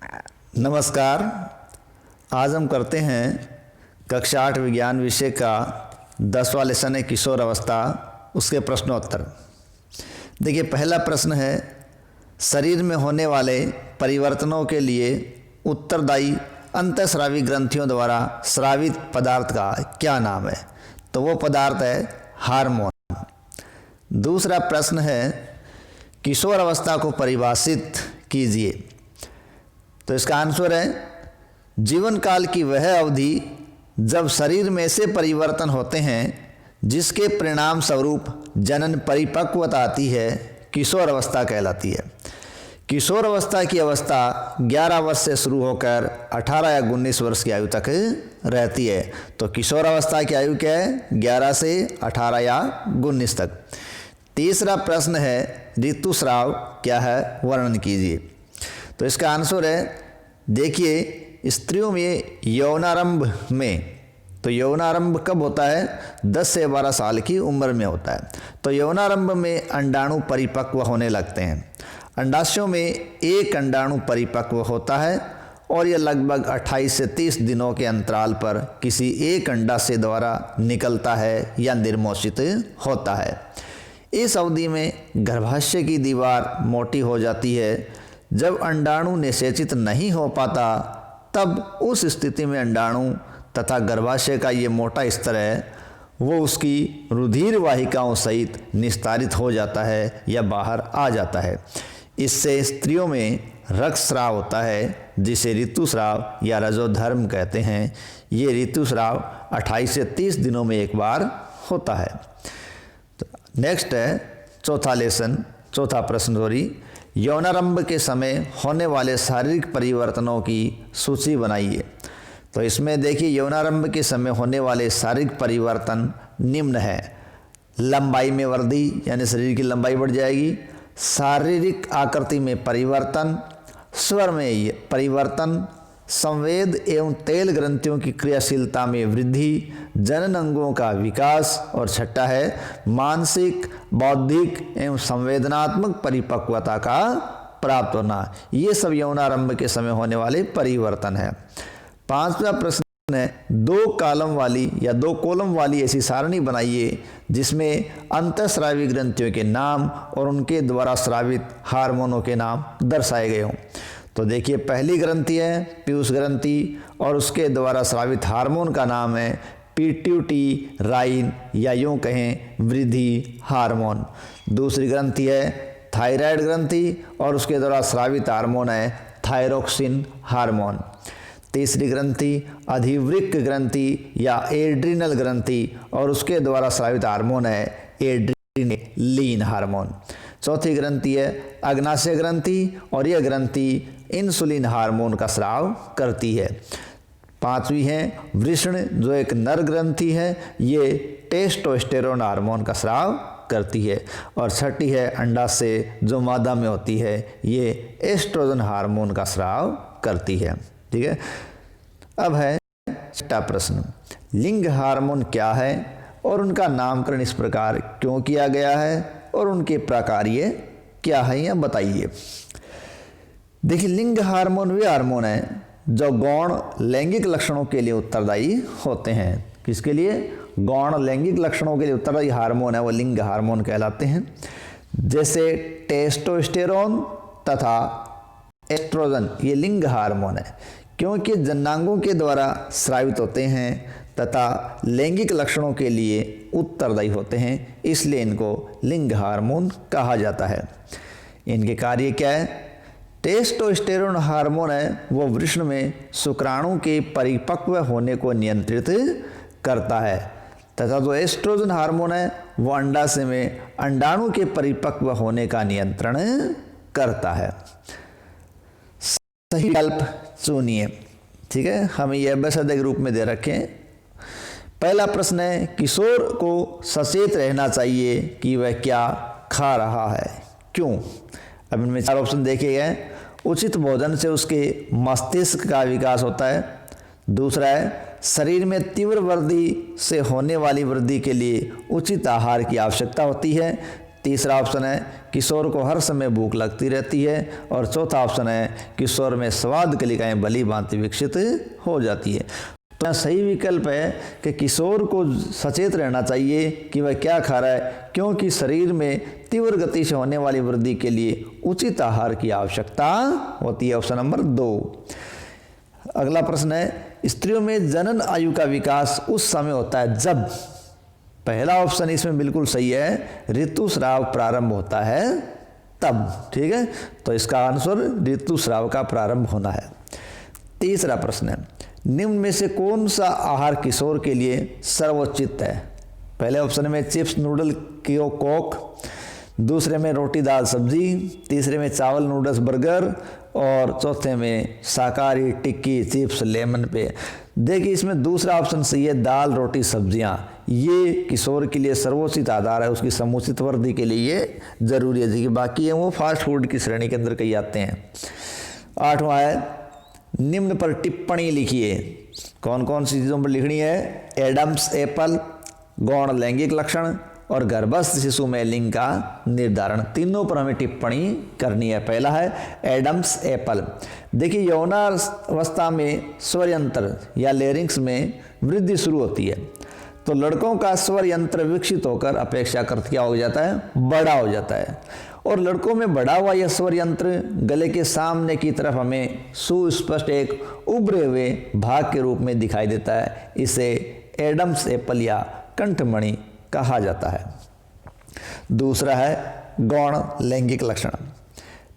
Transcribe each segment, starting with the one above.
नमस्कार। आज हम करते हैं कक्षा 8 विज्ञान विषय का 10वां लेसन है किशोर अवस्था, उसके प्रश्नोत्तर। देखिए, पहला प्रश्न है, शरीर में होने वाले परिवर्तनों के लिए उत्तरदायी अंतःस्रावी ग्रंथियों द्वारा स्रावित पदार्थ का क्या नाम है? तो वो पदार्थ है हार्मोन। दूसरा प्रश्न है, किशोर अवस्था को परिभाषित कीजिए। तो इसका आंसर है, जीवन काल की वह अवधि जब शरीर में से परिवर्तन होते हैं जिसके परिणाम स्वरूप जनन परिपक्वता आती है, किशोर अवस्था कहलाती है। किशोर अवस्था की अवस्था 11 वर्ष से शुरू होकर 18 या 19 वर्ष की आयु तक रहती है। तो किशोर अवस्था की आयु क्या है? 11 से 18 या 19 तक। तीसरा प्रश्न है, ऋतुस्राव क्या है, वर्णन कीजिए। तो इसका आंसर है, देखिए, स्त्रियों में यौनारंभ में, तो यौनारंभ कब होता है? 10 से 12 साल की उम्र में होता है। तो यौनारंभ में अंडाणु परिपक्व होने लगते हैं। अंडाशयों में एक अंडाणु परिपक्व होता है और यह लगभग 28 से 30 दिनों के अंतराल पर किसी एक अंडाशय द्वारा निकलता है या निर्मोषित होता है। इस अवधि में गर्भाशय की दीवार मोटी हो जाती है। जब अंडाणु निषेचित नहीं हो पाता, तब उस स्थिति में अंडाणु तथा गर्भाशय का ये मोटा स्तर है, वो उसकी रुधिर वाहिकाओं सहित निस्तारित हो जाता है या बाहर आ जाता है। इससे स्त्रियों में रक्तस्राव होता है, जिसे ऋतुस्राव या रजोधर्म कहते हैं। ये ऋतुस्राव 28 से 30 दिनों में एक बार होता है। तो नेक्स्ट है चौथा प्रश्न, यौनारंभ के समय होने वाले शारीरिक परिवर्तनों की सूची बनाइए। तो इसमें देखिए, यौनारंभ के समय होने वाले शारीरिक परिवर्तन निम्न है। लंबाई में वृद्धि, यानी शरीर की लंबाई बढ़ जाएगी। शारीरिक आकृति में परिवर्तन, स्वर में परिवर्तन, संवेद एवं तेल ग्रंथियों की क्रियाशीलता में वृद्धि, जनन अंगों का विकास, और छठा है मानसिक, बौद्धिक एवं संवेदनात्मक परिपक्वता का प्राप्त होना। ये सब यौनारंभ के समय होने वाले परिवर्तन है। 5वां प्रश्न है, 2 कॉलम वाली या 2 कॉलम वाली ऐसी सारणी बनाइए जिसमें अंतःस्रावी ग्रंथियों के नाम और उनके द्वारा स्रावित हार्मोनों के नाम दर्शाए गए हों। तो देखिए, पहली ग्रंथि है पीयूष ग्रंथि और उसके द्वारा स्रावित हार्मोन का नाम है पिट्यूटराइन, या यूं कहें वृद्धि हार्मोन। दूसरी ग्रंथि है थायराइड ग्रंथि और उसके द्वारा स्रावित हार्मोन है थायरोक्सिन हार्मोन। तीसरी ग्रंथि अधिवृक्क ग्रंथि या एड्रिनल ग्रंथि और उसके द्वारा स्रावित हार्मोन है एड्रिनलिन हार्मोन। चौथी ग्रंथि है अग्नाशय ग्रंथि और यह ग्रंथि इंसुलिन हार्मोन का स्राव करती है। 5वीं है वृषण, जो एक नर ग्रंथि है, ये टेस्टोस्टेरोन हार्मोन का स्राव करती है। और 6ठी है अंडाशय, जो मादा में होती है, ये एस्ट्रोजन हार्मोन का स्राव करती है। ठीक है। अब है 6ठा प्रश्न, लिंग हार्मोन क्या है और उनका नामकरण इस प्रकार क्यों किया गया है और उनके प्रकार्य क्या है, यह बताइए। देखिए, लिंग हार्मोन वे हार्मोन हैं जो गौण लैंगिक लक्षणों के लिए उत्तरदायी होते हैं। किसके लिए? गौण लैंगिक लक्षणों के लिए उत्तरदायी हार्मोन है वो लिंग हार्मोन कहलाते हैं। जैसे टेस्टोस्टेरोन तथा एस्ट्रोजन, ये लिंग हार्मोन है क्योंकि जननांगों के द्वारा स्रावित होते हैं तथा लैंगिक लक्षणों के लिए उत्तरदायी होते हैं, इसलिए इनको लिंग हार्मोन कहा जाता है। इनके कार्य क्या है? टेस्टोस्टेरोन हार्मोन है वो वृषण में शुक्राणु के परिपक्व होने को नियंत्रित करता है तथा जो एस्ट्रोजन हार्मोन है वो अंडाशय में अंडाणु के परिपक्व होने का नियंत्रण करता है। सही विकल्प चुनिए। ठीक है, हमें यह अभ्यास रूप में दे रखें। पहला प्रश्न है, किशोर को सचेत रहना चाहिए कि वह क्या खा रहा है, क्यों? अब इनमें 4 ऑप्शन देखे गए। उचित भोजन से उसके मस्तिष्क का विकास होता है। दूसरा है, शरीर में तीव्र वृद्धि से होने वाली वृद्धि के लिए उचित आहार की आवश्यकता होती है। तीसरा ऑप्शन है किशोर को हर समय भूख लगती रहती है, और चौथा ऑप्शन है किशोर में स्वाद कलिकाएं भली भांति विकसित हो जाती है। तो यहाँ सही विकल्प है कि किशोर को सचेत रहना चाहिए कि वह क्या खा रहा है, क्योंकि शरीर में तीव्र गति से होने वाली वृद्धि के लिए उचित आहार की आवश्यकता होती है। Option number 2। अगला प्रश्न है स्त्रियों में जनन आयु का विकास उस समय होता है जब, पहला ऑप्शन इसमें बिल्कुल सही है, ऋतुस्राव प्रारंभ होता है तब। ठीक है, तो इसका आंसर ऋतुस्राव का प्रारंभ होना है। तीसरा प्रश्न है निम्न में से कौन सा आहार किशोर के लिए सर्वोचित है? पहले ऑप्शन में चिप्स नूडल कोक, दूसरे में रोटी दाल सब्जी, तीसरे में चावल नूडल्स बर्गर, और चौथे में शाकाहारी टिक्की चिप्स लेमन पे। देखिए इसमें दूसरा ऑप्शन सही है, दाल रोटी सब्जियां। ये किशोर के लिए सर्वोचित आधार है, उसकी समुचित वृद्धि के लिए ये जरूरी है। देखिए बाकी है वो फास्ट फूड की श्रेणी के अंदर कई आते हैं। 8वां है निम्न पर टिप्पणी लिखिए। कौन कौन सी चीज़ों पर लिखनी है? एडम्स एप्पल, गौण लैंगिक लक्षण, और गर्भस्थ शिशु में लिंग का निर्धारण। तीनों पर हमें टिप्पणी करनी है। पहला है एडम्स एप्पल। देखिए यौनावस्था में स्वर यंत्र या लेरिंग्स में वृद्धि शुरू होती है, तो लड़कों का स्वर यंत्र विकसित होकर अपेक्षाकृत क्या हो जाता है? बड़ा हो जाता है। और लड़कों में बढ़ा हुआ यह स्वर यंत्र गले के सामने की तरफ हमें सुस्पष्ट एक उभरे हुए भाग के रूप में दिखाई देता है। इसे एडम्स एप्पल या कंठमणि कहा जाता है। दूसरा है गौण लैंगिक लक्षण।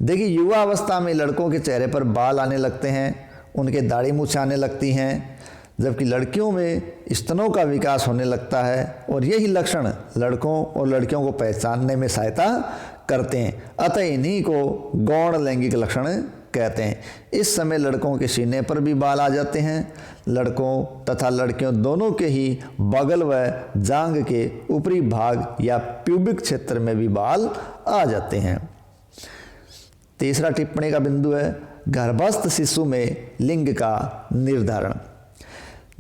देखिए युवा अवस्था में लड़कों के चेहरे पर बाल आने लगते हैं, उनके दाढ़ी मूछें आने लगती हैं, जबकि लड़कियों में स्तनों का विकास होने लगता है, और यही लक्षण लड़कों और लड़कियों को पहचानने में सहायता करते हैं। अतः इन्हीं को गौण लैंगिक लक्षण कहते हैं। इस समय लड़कों के सीने पर भी बाल आ जाते हैं। लड़कों तथा लड़कियों दोनों के ही बगल व जांघ के ऊपरी भाग या प्यूबिक क्षेत्र में भी बाल आ जाते हैं। तीसरा टिप्पणी का बिंदु है गर्भस्थ शिशु में लिंग का निर्धारण।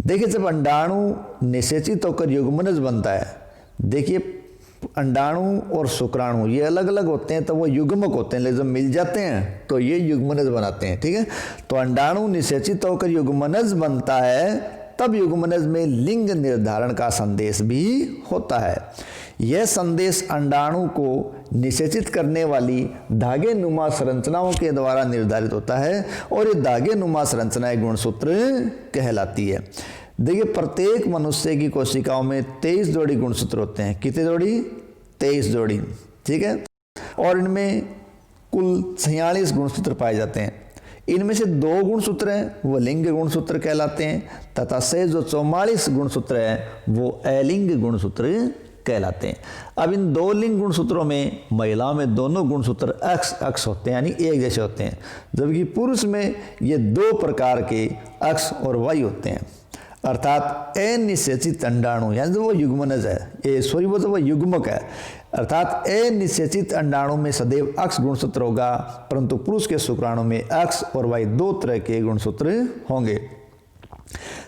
देखिए जब अंडाणु निषेचित होकर युग्मनज बनता है, देखिए अंडाणु और शुक्राणु ये अलग अलग होते हैं तो वो युग्मक होते हैं, लेकिन जब मिल जाते हैं तो ये युग्मनज बनाते हैं। ठीक है, तो अंडाणु निषेचित होकर युग्मनज बनता है, तब युग्मनज में लिंग निर्धारण का संदेश भी होता है। यह संदेश अंडाणु को निषेचित करने वाली धागे नुमा संरचनाओं के द्वारा निर्धारित होता है, और ये धागे नुमा संरचनाएं गुणसूत्र कहलाती है। देखिए प्रत्येक मनुष्य की कोशिकाओं में 23 जोड़ी गुणसूत्र होते हैं। कितने जोड़ी? 23 जोड़ी। ठीक है, और इनमें कुल 46 गुणसूत्र पाए जाते हैं। इनमें से 2 गुणसूत्र हैं वो लिंग गुणसूत्र कहलाते हैं, तथा से जो 44 गुणसूत्र हैं वो अलिंग गुणसूत्र कहलाते हैं। अब इन 2 लिंग गुणसूत्रों में महिलाओं में दोनों गुणसूत्र अक्ष होते हैं, यानी एक जैसे होते हैं, जबकि पुरुष में ये 2 प्रकार के अक्ष और वाई होते हैं। अर्थात अनिषेचित अंडाणु यानी वो युग्मनज है, ये सॉरी वो तो वो युग्मक है, अर्थात अनिषेचित अंडाणु में सदैव अक्ष गुणसूत्र होगा, परंतु पुरुष के शुक्राणु में अक्ष और वाई 2 तरह के गुणसूत्र होंगे।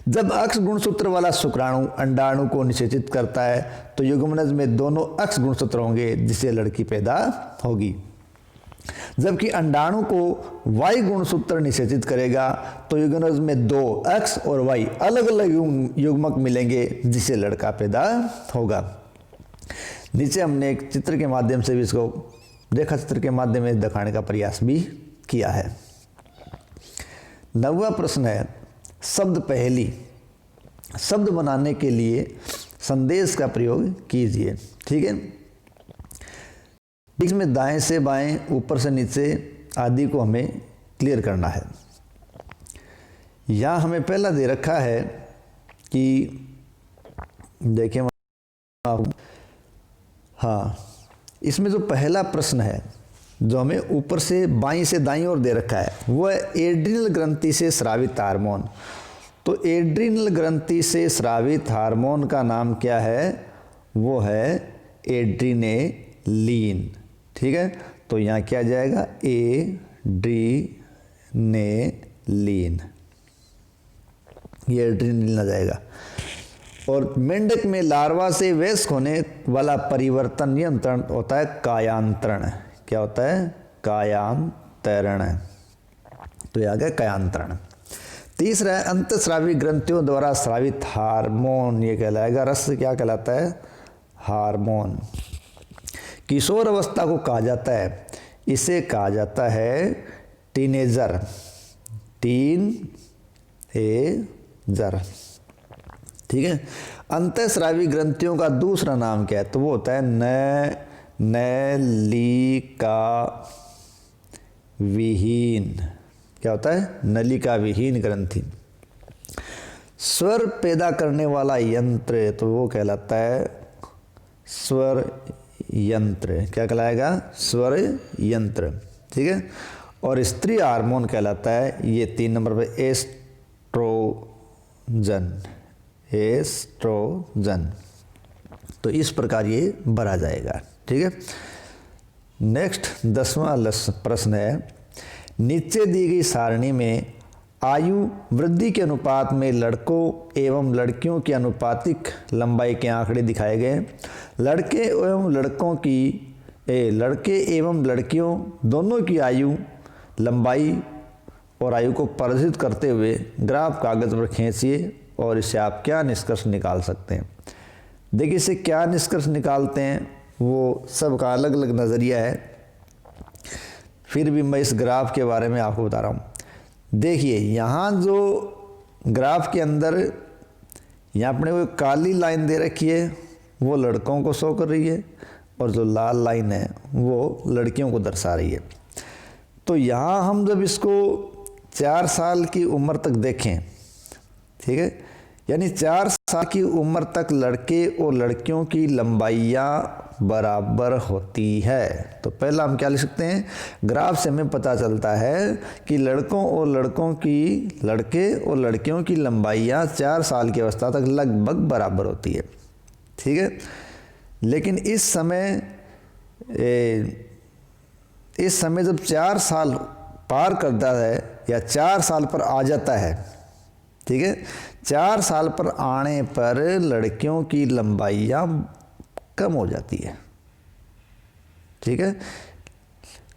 जब अक्ष गुणसूत्र वाला शुक्राणु अंडाणु को निषेचित करता है तो युग्मनज में दोनों अक्ष गुणसूत्र होंगे, जिससे लड़की पैदा होगी। जबकि अंडाणु को वाई गुणसूत्र निषेचित करेगा तो युग्मनज में 2 अक्ष और वाई अलग अलग युग्मक मिलेंगे, जिससे लड़का पैदा होगा। नीचे हमने एक चित्र के माध्यम से भी इसको रेखा चित्र के माध्यम से दिखाने का प्रयास भी किया है। 9वां प्रश्न है शब्द पहेली। शब्द बनाने के लिए संदेश का प्रयोग कीजिए। ठीक है, इसमें दाएं से बाएं, ऊपर से नीचे आदि को हमें क्लियर करना है। यहाँ हमें पहला दे रखा है कि देखिए, हाँ, इसमें जो पहला प्रश्न है जो हमें ऊपर से बाईं से दाईं ओर दे रखा है वो है एड्रिनल ग्रंथि से स्रावित हार्मोन। तो एड्रिनल ग्रंथि से स्रावित हार्मोन का नाम क्या है? वो है एड्रीनेलीन। ठीक है, तो यहाँ क्या जाएगा? एड्रीनेलीन, ये एड्रीनेलीन आ जाएगा। और मेंढक में लार्वा से वयस्क होने वाला परिवर्तन नियंत्रण होता है कायांतरण। क्या होता है? कायांतरण। तो यह आ गया कायांतरण। तीसरा है अंतःस्रावी ग्रंथियों द्वारा स्रावित हार्मोन, ये कहलाएगा रस। क्या कहलाता है? हार्मोन। किशोर अवस्था को कहा जाता है, इसे कहा जाता है टीनेजर। टीनेजर, ठीक है। अंतःस्रावी ग्रंथियों का दूसरा नाम क्या है? तो वो होता है नलिका विहीन। क्या होता है? नलिका विहीन ग्रंथि। स्वर पैदा करने वाला यंत्र, तो वो कहलाता है स्वर यंत्र। क्या कहलाएगा? स्वर यंत्र, ठीक है। और स्त्री हार्मोन कहलाता है, ये 3 नंबर पे, एस्ट्रोजन। एस्ट्रोजन। तो इस प्रकार ये भरा जाएगा, ठीक है। नेक्स्ट 10वां प्रश्न है, नीचे दी गई सारणी में आयु वृद्धि के अनुपात में लड़कों एवं लड़कियों की अनुपातिक लंबाई के आंकड़े दिखाए गए। लड़के एवं लड़कियों दोनों की आयु लंबाई और आयु को प्रदर्शित करते हुए ग्राफ कागज पर खींचिए और इससे आप क्या निष्कर्ष निकाल सकते हैं। देखिए, इससे क्या निष्कर्ष निकालते हैं वो सबका अलग अलग नज़रिया है, फिर भी मैं इस ग्राफ के बारे में आपको बता रहा हूँ। देखिए, यहाँ जो ग्राफ के अंदर यहाँ अपने को काली लाइन दे रखी है वो लड़कों को शो कर रही है, और जो लाल लाइन है वो लड़कियों को दर्शा रही है। तो यहाँ हम जब इसको 4 साल की उम्र तक देखें, ठीक है, यानी 4 साल की उम्र तक लड़के और लड़कियों की लंबाइयाँ बराबर होती है। तो पहला हम क्या लिख सकते हैं? ग्राफ से हमें पता चलता है कि लड़के और लड़कियों की लंबाइयाँ 4 साल की अवस्था तक लगभग बराबर होती है, ठीक है। लेकिन इस समय जब 4 साल पार करता है या 4 साल पर आ जाता है, ठीक है, 4 साल पर आने पर लड़कियों की लंबाइयाँ कम हो जाती है, ठीक है।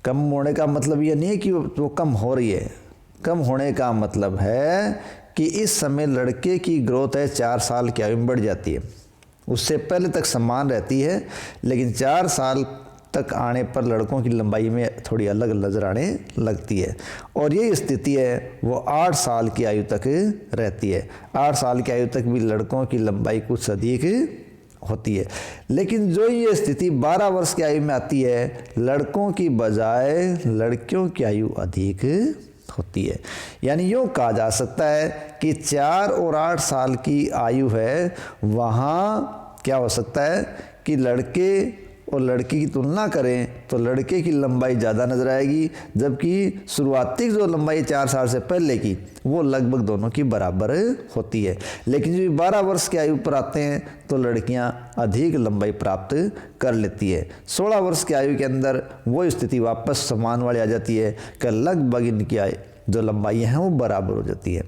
कम होने का मतलब ये नहीं है कि वो कम हो रही है। कम होने का मतलब है कि इस समय लड़के की ग्रोथ है 4 साल की आयु में बढ़ जाती है, उससे पहले तक समान रहती है, लेकिन 4 साल तक आने पर लड़कों की लंबाई में थोड़ी अलग नजर आने लगती है। और ये स्थिति है वो 8 साल की आयु तक रहती है। 8 साल की आयु तक भी लड़कों की लंबाई कुछ अधिक होती है। लेकिन जो ये स्थिति 12 वर्ष की आयु में आती है, लड़कों की बजाय लड़कियों की आयु अधिक होती है। यानी यूँ कहा जा सकता है कि 4 और 8 साल की आयु है, वहाँ क्या हो सकता है कि लड़के और लड़की की तुलना करें तो लड़के की लंबाई ज़्यादा नजर आएगी, जबकि शुरुआती जो लंबाई 4 साल से पहले की वो लगभग दोनों की बराबर होती है। लेकिन जब 12 वर्ष की आयु पर आते हैं तो लड़कियां अधिक लंबाई प्राप्त कर लेती है। 16 वर्ष की आयु के अंदर वो स्थिति वापस समान वाली आ जाती है कि लगभग इनकी जो लंबाइयाँ हैं वो बराबर हो जाती है।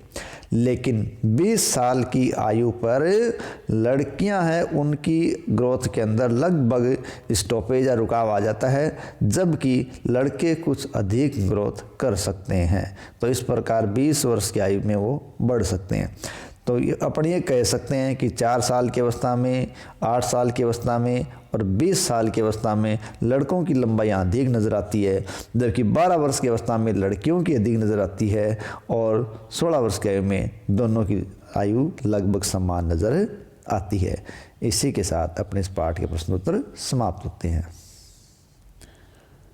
लेकिन 20 साल की आयु पर लड़कियां हैं, उनकी ग्रोथ के अंदर लगभग स्टॉपेज या रुकाव आ जाता है, जबकि लड़के कुछ अधिक ग्रोथ कर सकते हैं। तो इस प्रकार 20 वर्ष की आयु में वो बढ़ सकते हैं। तो अपन ये कह सकते हैं कि 4 साल की अवस्था में, 8 साल की अवस्था में और 20 साल की अवस्था में लड़कों की लंबाई अधिक नज़र आती है, जबकि 12 वर्ष की अवस्था में लड़कियों की अधिक नज़र आती है, और 16 वर्ष की आयु में दोनों की आयु लगभग समान नज़र आती है। इसी के साथ अपने इस पाठ के प्रश्नोत्तर समाप्त होते हैं।